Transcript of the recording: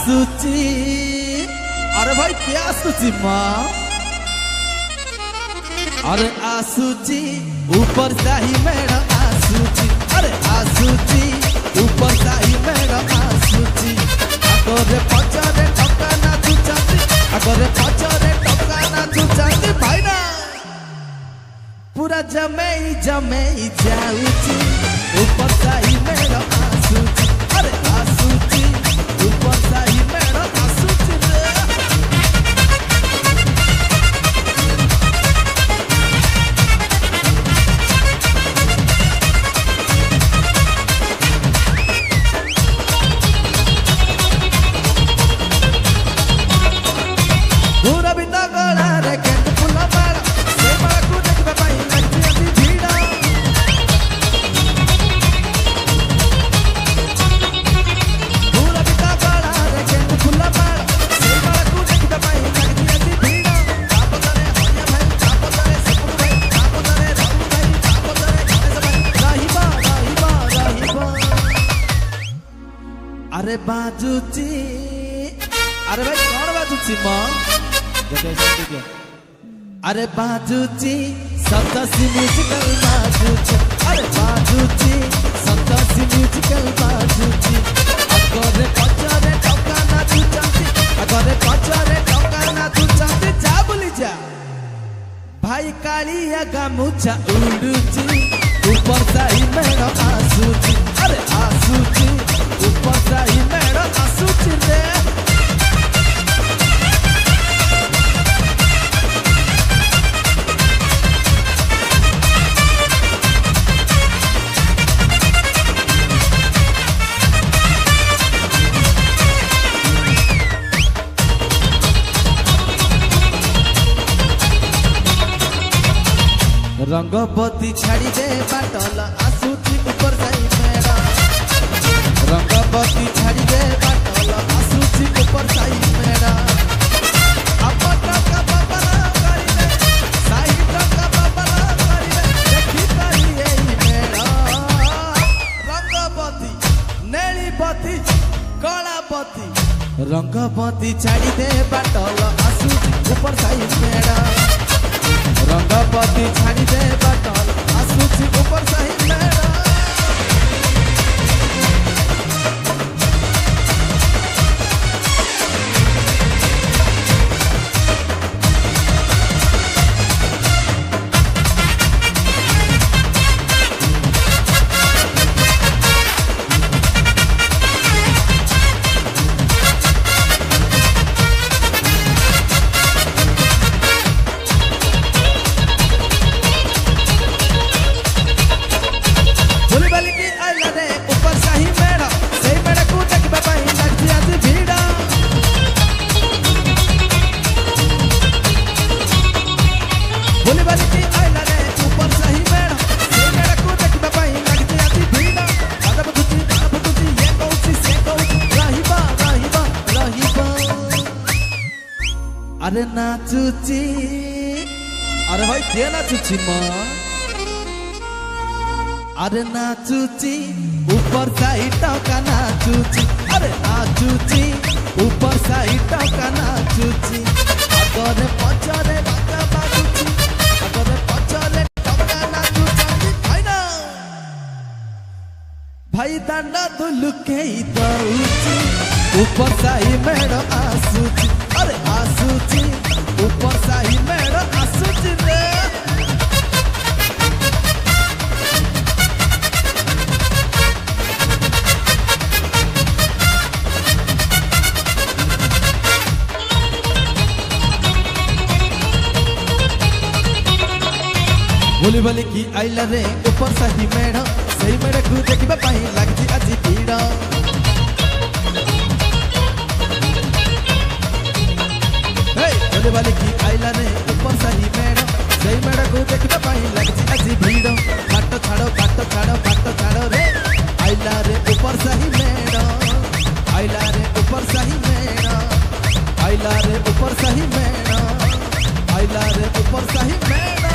आसुची। अरे भाई क्या आसुची माँ, अरे आसुची ऊपर शाही मेरा आसुची। अरे आसुची ऊपर शाही मेरा आसुची। आगरे पचारे टका ना चुचाती, आगरे पचारे टका ना चुचाती भाई ना पूरा जमेई जमेई जाऊची। ऊपर शाही मेरा आसुची। अरे आसुची ऊपर शाही मेरा आसुची रे। पूरा बिता गला रे केंट फुला मारा से मारा को देखबे पाई लगती अति भीड़ा। पूरा बिता गला रे केंट फुला मारा से मारा को देखबे पाई लगती अति भीड़ा। आपदरे होया भाई आपदरे सपुर भाई आपदरे राहु भाई आपदरे गणेश भाई राहिबा। अरे बाजूची, अरे भाई कौन बाजूची माँ? अरे बाजूची सतासी म्यूजिकल बाजूची। अरे बाजूची सतासी म्यूजिकल बाजूची। अगरे पचारे टका ना चुचाती, अगरे पचारे टका ना चुचाती जा बोली जा भाई कालिया गामुचा उड़ूची। ऊपर शाही मेरा आसुची। अरे आसुची ऊपर शाही मेरा आसुची रे। रंगपति छाड़ी दे बाटल आसुची ऊपर शाही मेरा। रंगपति छाड़ी दे बाटल आसुची ऊपर शाही मेरा। अपना का बाबला करी दे शाही का बाबला करी दे देखी करी यही मेरा। रंगपति नेलीपति कलापति रंगपति छाड़ी दे बाटल आसुची ऊपर शाही मेरा। रंगपति छाड़ी दे बाटल आसुची ऊपर शाही मेरा। अरे नाचुची, अरे भाई क्या नाचुची माँ? अरे नाचुची ऊपर शाही टका नाचुची। अरे नाचुची ऊपर शाही टका नाचुची। अगरे पचारे टका नाचुची, अगरे पचारे टका नाचुची भाई ना भाई दांडा दुलुके दउची। ऊपर शाही मेरा आसुची। अरे आसुची ऊपर शाही मेरा आसुची रे। बोली बोली की आइला रे ऊपर शाही मेरा सही मेरे को देखबे पाई लगती अजी भीड़ा। बोली बोली की आइला रे ऊपर शाही मेरा सही मेरे को देखबे पाई लगती अजी भीड़ा। काटो छाड़ो काटो छाड़ो काटो छाड़ो रे आइला रे ऊपर शाही मेरा। आइला रे ऊपर शाही मेरा। आइला रे ऊपर शाही मेरा। आइला रे ऊपर शाही मेरा।